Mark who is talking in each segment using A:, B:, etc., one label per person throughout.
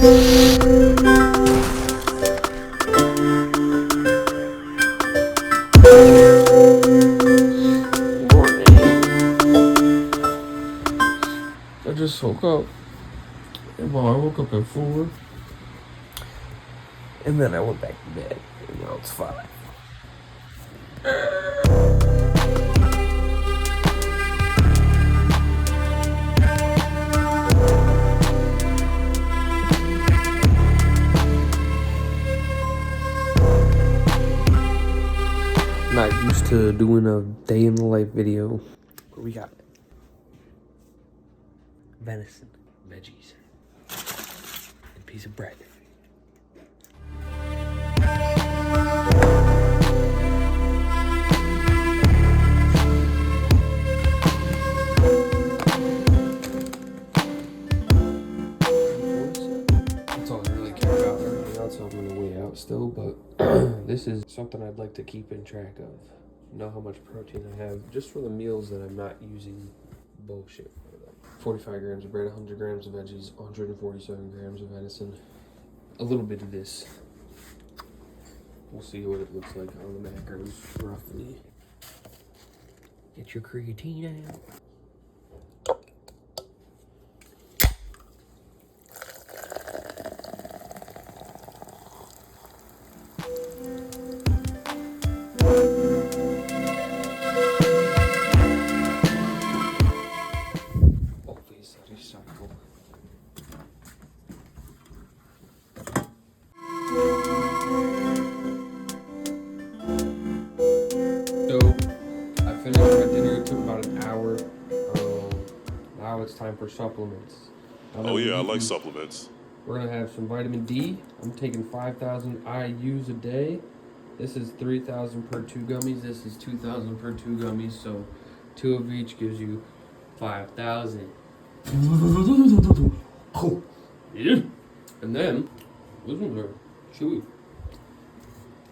A: I just woke up. Well, I woke up at 4. And then I went back to bed. And now it's 5. Not used to doing a day in the life video. But we got venison, veggies, and a piece of bread. That's all I really care about. Everything else I'm gonna weigh out still, but this is something I'd like to keep in track of. Know how much protein I have just for the meals that I'm not using bullshit for them. 45 grams of bread, 100 grams of veggies, 147 grams of venison, a little bit of this. We'll see what it looks like on the macros roughly. Get your creatine out. Now it's time for supplements.
B: Oh yeah, I like supplements.
A: We're gonna have some vitamin D. I'm taking 5,000 IUs a day. This is 3,000 per 2 gummies. This is 2,000 per 2 gummies. So 2 of each gives you 5,000. Yeah. And then, those ones are chewy.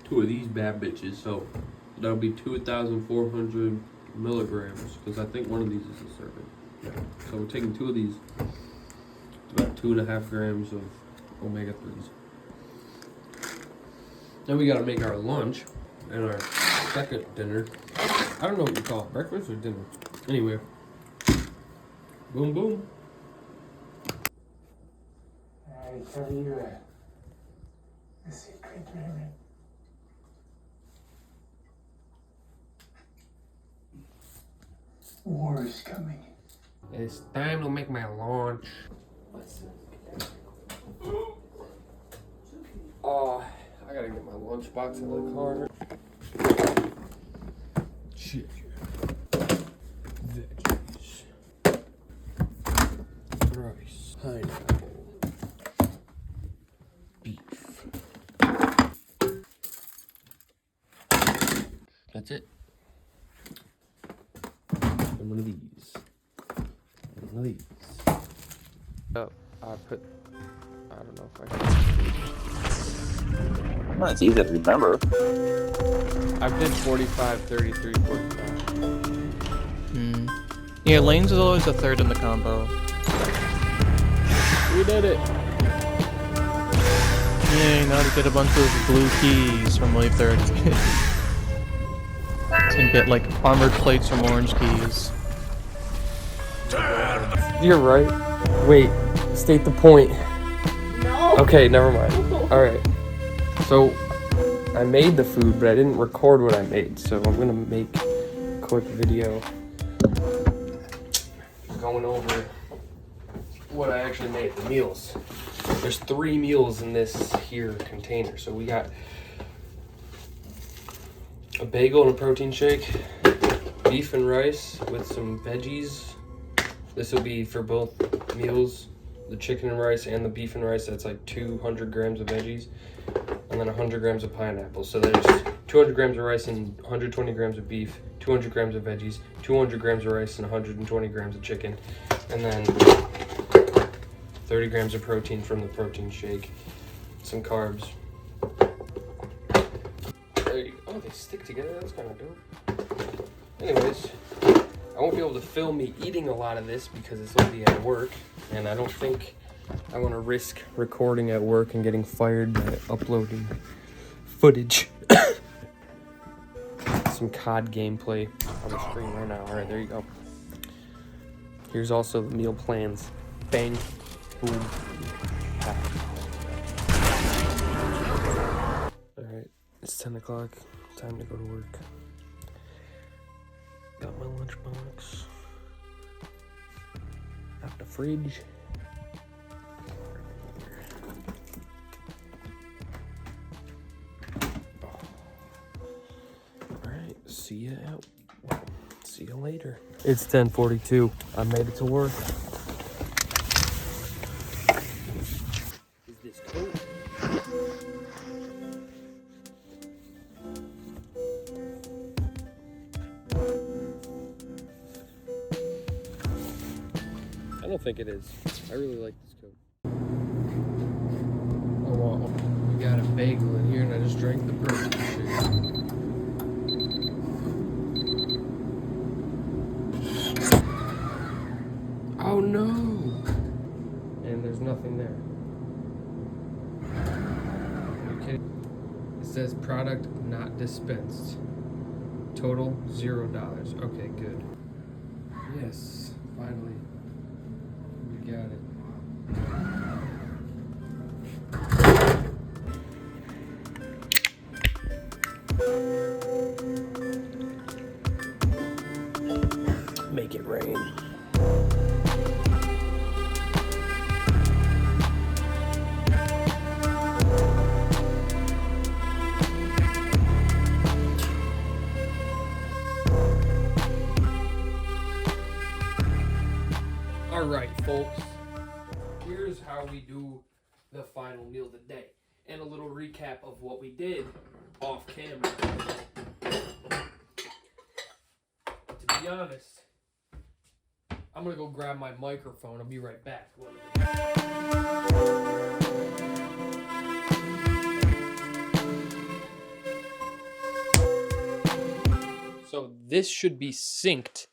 A: 2 of these bad bitches. So that'll be 2,400 milligrams. Because I think one of these is a serving. So we're taking 2 of these. It's about 2.5 grams of omega-3s. Then we gotta make our lunch and our second dinner. I don't know what you call it, breakfast or dinner. Anyway, boom, boom.
C: I tell you a secret, Raymond. War is coming.
A: It's time to make my lunch. Oh, I gotta get my lunch box in the car. Shit. Veggies. Rice. Pineapple. Beef. That's it. And one of these. And one of these. Oh, I don't know if I can.
D: Well, it's easy to remember.
A: I did 45, 33, 45.
E: Yeah, lanes is always a third in the combo.
A: We did it!
E: Yay, now to get a bunch of blue keys from wave 30. And get like armored plates from orange keys.
A: You're right. Wait, state the point.
F: No!
A: Okay, never mind. Alright. So, I made the food, but I didn't record what I made, so I'm gonna make a quick video going over what I actually made, the meals. There's 3 meals in this here container. So we got a bagel and a protein shake, beef and rice with some veggies. This will be for both meals, the chicken and rice and the beef and rice. That's like 200 grams of veggies. And then 100 grams of pineapple. So there's 200 grams of rice and 120 grams of beef, 200 grams of veggies, 200 grams of rice and 120 grams of chicken. And then 30 grams of protein from the protein shake, some carbs. There you go. Oh, they stick together. That's kind of dope. Anyways, I won't be able to film me eating a lot of this because it's going to be at work. And I don't think I want to risk recording at work and getting fired by uploading footage. Some COD gameplay on the screen right now. Alright, there you go. Here's also the meal plans. Bang, boom, pack. Alright, it's 10 o'clock. Time to go to work. Got my lunchbox. Got the fridge. Alright, see you later. It's 10:42. I made it to work. Is this coat? I don't think it is. I really like this coat. Oh, well, we got a bagel in here and I just drank the protein shake. Oh no! And there's nothing there. Are you kidding? It says product not dispensed. Total $0. Okay, good. Yes, finally. We got it. Make it rain. Alright, folks, here's how we do the final meal of the day, and a little recap of what we did off camera. To be honest, I'm gonna go grab my microphone. I'll be right back. So this should be synced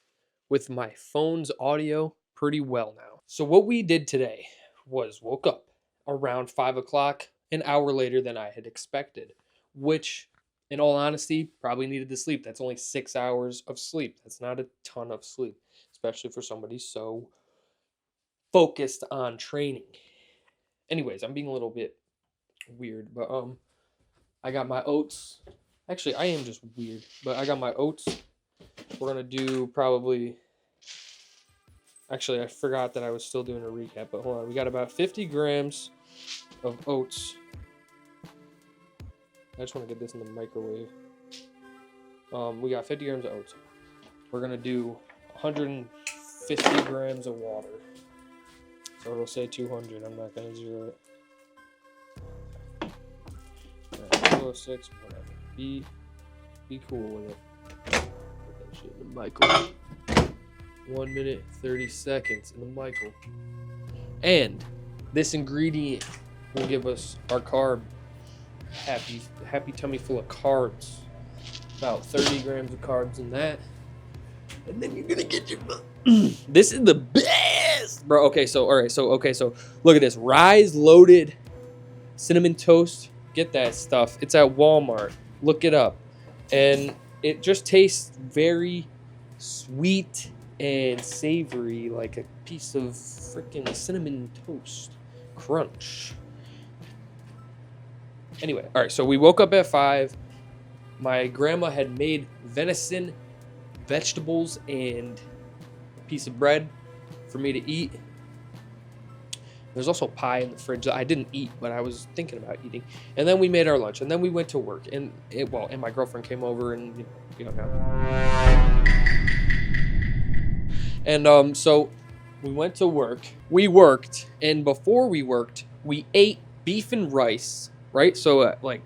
A: with my phone's audio pretty well now. So what we did today was woke up around 5 o'clock, an hour later than I had expected, which in all honesty probably needed to sleep. That's only 6 hours of sleep. That's not a ton of sleep, especially for somebody so focused on training. Anyways, I'm being a little bit weird, but I got my oats. Actually, I am just weird, but I got my oats. We're gonna do probably. Actually, I forgot that I was still doing a recap, but hold on. We got about 50 grams of oats. I just want to get this in the microwave. We got 50 grams of oats. We're going to do 150 grams of water. So it'll say 200. I'm not going to zero it. Alright, 206, whatever. Be cool with it. Put that shit in the microwave. 1 minute, 30 seconds in the microwave. And this ingredient will give us our carb happy tummy full of carbs. About 30 grams of carbs in that. And then you're gonna get your this is the best, bro. Okay, so look at this. Rise loaded cinnamon toast. Get that stuff. It's at Walmart. Look it up. And it just tastes very sweet and savory, like a piece of freaking cinnamon toast crunch. Anyway, all right, so we woke up at 5. My grandma had made venison, vegetables, and a piece of bread for me to eat. There's also pie in the fridge that I didn't eat, but I was thinking about eating. And then we made our lunch, and then we went to work. And my girlfriend came over, and And so we went to work. We worked, and before we worked, we ate beef and rice, right? So at like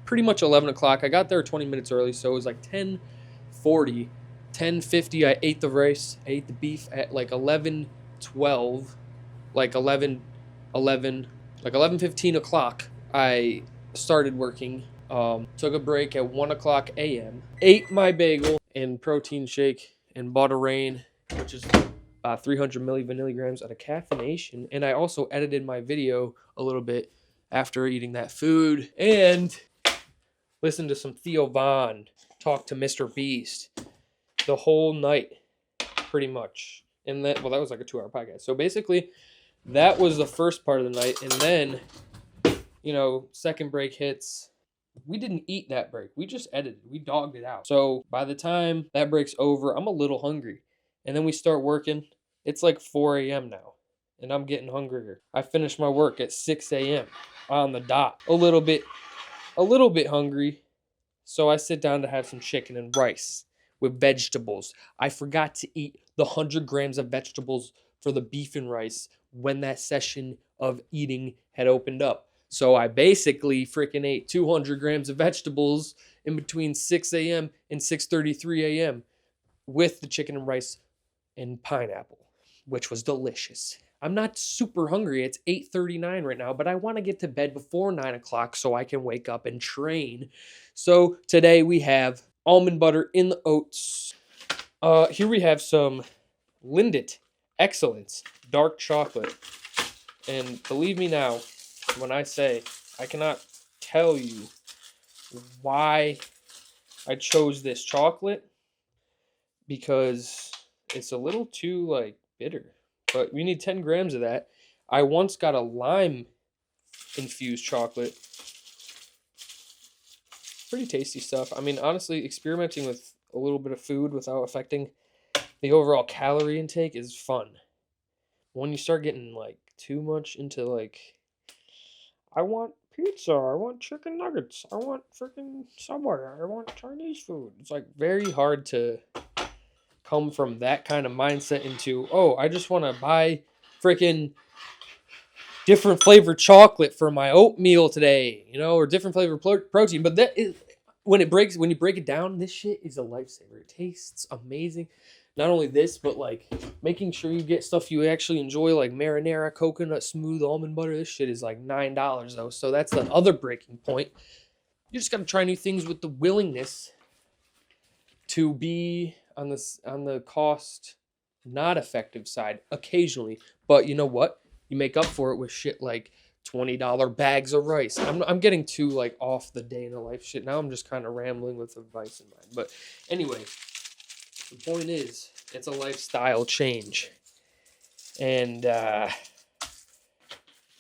A: pretty much 11 o'clock. I got there 20 minutes early, so it was like 10:40, 10:50. I ate the rice. I ate the beef at like 11:12, like 11:15 o'clock. I started working. Took a break at 1 o'clock a.m. Ate my bagel and protein shake and bought a rain, which is 300 milligrams of caffeination. And I also edited my video a little bit after eating that food. And listened to some Theo Von talk to Mr. Beast the whole night, pretty much. And that was like a 2-hour podcast. So basically, that was the first part of the night. And then, second break hits. We didn't eat that break. We just edited. We dogged it out. So by the time that break's over, I'm a little hungry. And then we start working. It's like 4 a.m. now. And I'm getting hungrier. I finished my work at 6 a.m. on the dot. A little bit hungry. So I sit down to have some chicken and rice with vegetables. I forgot to eat the 100 grams of vegetables for the beef and rice when that session of eating had opened up. So I basically freaking ate 200 grams of vegetables in between 6 a.m. and 6:33 a.m. with the chicken and rice and pineapple, which was delicious. I'm not super hungry. It's 8:39 right now, but I want to get to bed before 9 o'clock so I can wake up and train. So today we have almond butter in the oats. Here we have some Lindt Excellence dark chocolate. And believe me now, when I say I cannot tell you why I chose this chocolate, because it's a little too bitter. But we need 10 grams of that. I once got a lime infused chocolate. Pretty tasty stuff. I mean, honestly, experimenting with a little bit of food without affecting the overall calorie intake is fun. When you start getting too much into I want pizza, I want chicken nuggets, I want freaking Subway, I want Chinese food. It's very hard to come from that kind of mindset into, oh, I just want to buy freaking different flavored chocolate for my oatmeal today, or different flavored protein. But that is, when you break it down, this shit is a lifesaver. It tastes amazing. Not only this, but making sure you get stuff you actually enjoy, like marinara, coconut, smooth almond butter. This shit is $9 though. So that's the other breaking point. You just got to try new things with the willingness to be on the cost not effective side occasionally. But you know what? You make up for it with shit like $20 bags of rice. I'm getting too off the day in the life shit. Now I'm just kind of rambling with advice in mind. But anyway, the point is, it's a lifestyle change. And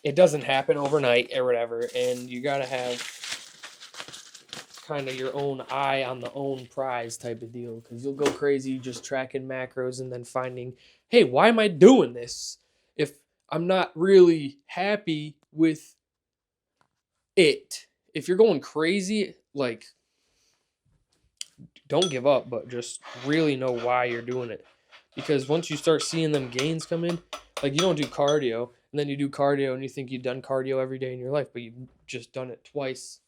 A: it doesn't happen overnight or whatever. And you got to have kind of your own eye on the own prize type of deal. Because you'll go crazy just tracking macros and then finding, hey, why am I doing this if I'm not really happy with it? If you're going crazy, don't give up, but just really know why you're doing it. Because once you start seeing them gains come in, you don't do cardio, and then you do cardio and you think you've done cardio every day in your life, but you've just done it twice.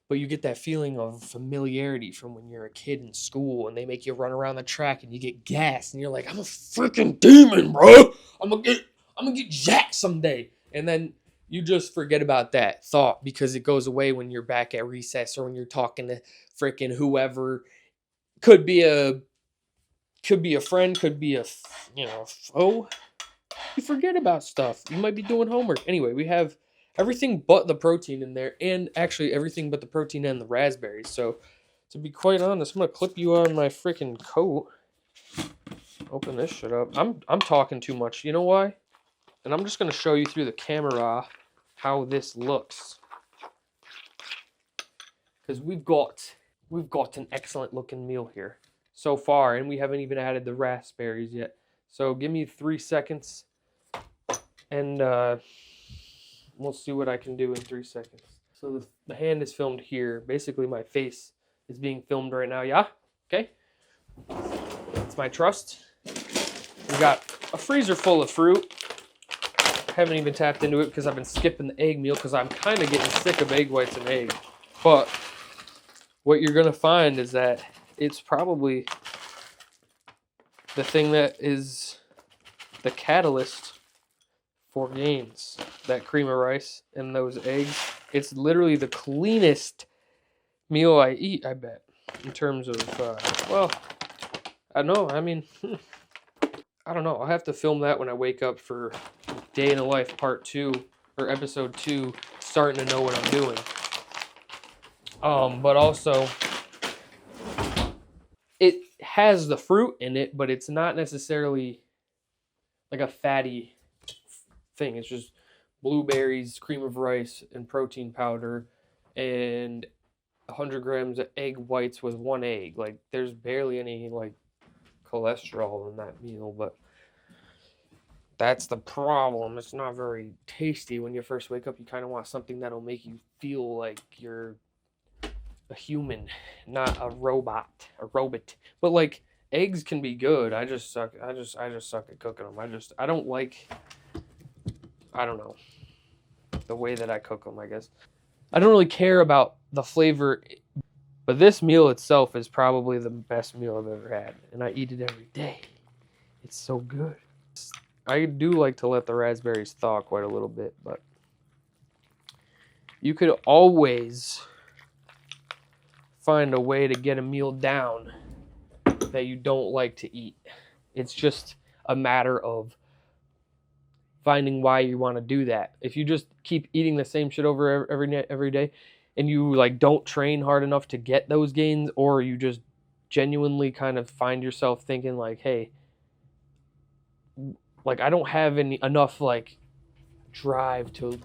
A: But you get that feeling of familiarity from when you're a kid in school and they make you run around the track and you get gassed and you're like, I'm a freaking demon, bro. I'm gonna get jacked someday. And then you just forget about that thought because it goes away when you're back at recess or when you're talking to freaking whoever. Could be a friend, could be a foe. You forget about stuff. You might be doing homework. Anyway, we have everything but the protein in there, and actually everything but the protein and the raspberries. So to be quite honest, I'm gonna clip you on my freaking coat. Open this shit up. I'm talking too much. You know why? And I'm just gonna show you through the camera how this looks. Because we've got an excellent looking meal here so far, and we haven't even added the raspberries yet. So give me 3 seconds, and we'll see what I can do in 3 seconds. So the hand is filmed here. Basically, my face is being filmed right now. Yeah? Okay? That's my trust. We got a freezer full of fruit. Haven't even tapped into it because I've been skipping the egg meal because I'm kind of getting sick of egg whites and eggs. But what you're going to find is that it's probably the thing that is the catalyst for gains. That cream of rice and those eggs. It's literally the cleanest meal I eat, I bet. In terms of, I don't know. I mean, I don't know. I'll have to film that when I wake up for Day in the Life Part 2 or Episode 2, starting to know what I'm doing. But also, it has the fruit in it, but it's not necessarily like a fatty thing. It's just blueberries, cream of rice, and protein powder, and 100 grams of egg whites with 1 egg. Like, there's barely any, like, cholesterol in that meal, but that's the problem. It's not very tasty. When you first wake up, you kind of want something that'll make you feel like you're a human, not a robot. But like, eggs can be good. I just suck at cooking them. I don't like, I don't know, the way that I cook them, I guess. I don't really care about the flavor, but this meal itself is probably the best meal I've ever had, and I eat it every day. It's so good. I do like to let the raspberries thaw quite a little bit, but you could always find a way to get a meal down that you don't like to eat. It's just a matter of finding why you want to do that. If you just keep eating the same shit over every day, and you like don't train hard enough to get those gains, or you just genuinely kind of find yourself thinking like, hey, like, I don't have enough like drive to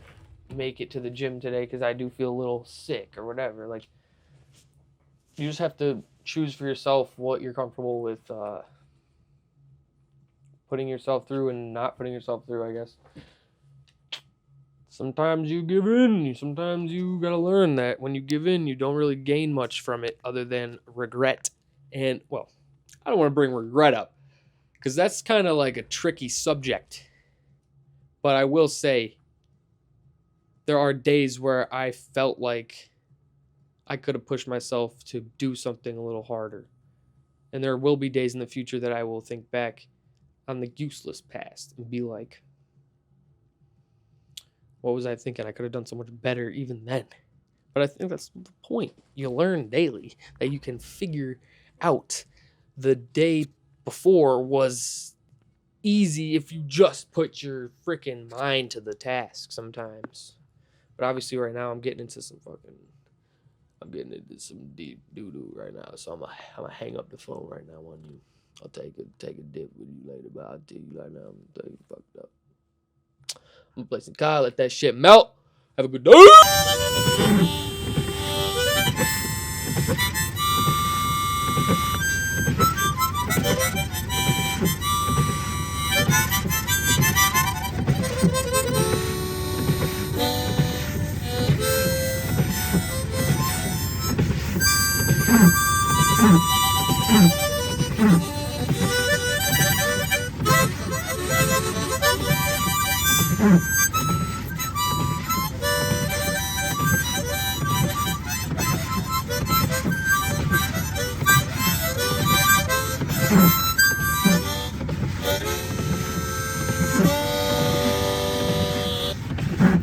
A: make it to the gym today because I do feel a little sick or whatever. Like, you just have to choose for yourself what you're comfortable with putting yourself through and not putting yourself through, I guess. Sometimes you give in. Sometimes you gotta learn that when you give in, you don't really gain much from it other than regret. And, well, I don't want to bring regret up, because that's kind of like a tricky subject. But I will say, there are days where I felt like I could have pushed myself to do something a little harder. And there will be days in the future that I will think back on the useless past and be like, what was I thinking? I could have done so much better even then. But I think that's the point. You learn daily that you can figure out the day before was easy if you just put your freaking mind to the task sometimes. But obviously right now I'm getting into some deep doo-doo right now. So I'm gonna hang up the phone right now on you. I'll take a dip with you later, but I'll tell you right now, I'm gonna tell you fucked up. I'm gonna play some Kyle, let that shit melt. Have a good day.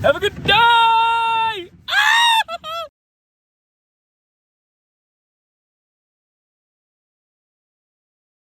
A: Have a good